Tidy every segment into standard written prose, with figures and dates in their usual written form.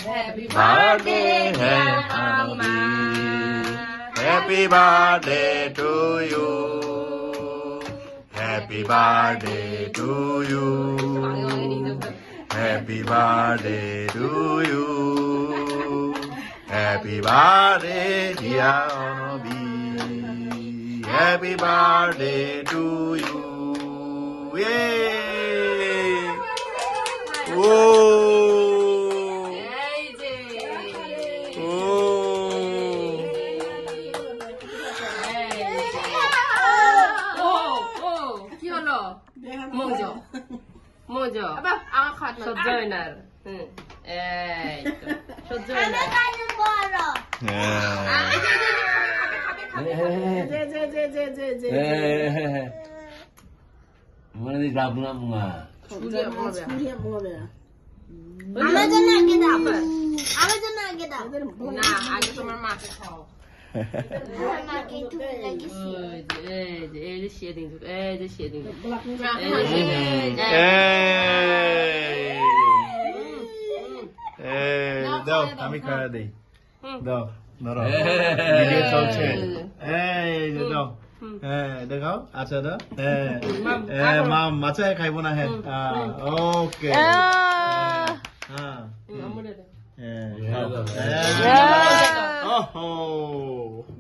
Happy birthday, dear Mama. Happy birthday to you. Happy birthday to you. Happy birthday to you. Happy birthday, dear Onobi. Happy birthday to you. Yay! Whoa! কি হলো মজো মজো আবার আঁখাত সহ্য হয় না আর। এই তো সহ্য হয় না মানে যাবনা মুয়া আমার জন্য আগে দাও আমার জন্য আগে দাও না আগে তোমার মাকে খাও মাকে তুমি লাগিস এই যে শেডিং এই যে শেডিং দাও আমি খাওয়া দেই দাও নরম ভিডিও চলছে এই যে দাও হ্যাঁ দেখাও আচ্ছা দাও হ্যাঁ মাম মাছে খাইবো না হ্যাঁ ওকে হ্যাঁ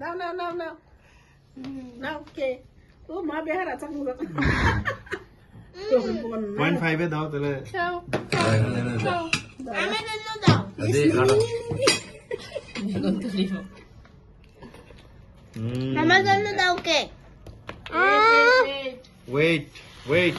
Nào nào nào nào. Nào ok. Ô má bé là chắc rồi. 0.5 দাও তাহলে আমার জন্য দাও আমার জন্য দাও কেক ওয়েট ওয়েট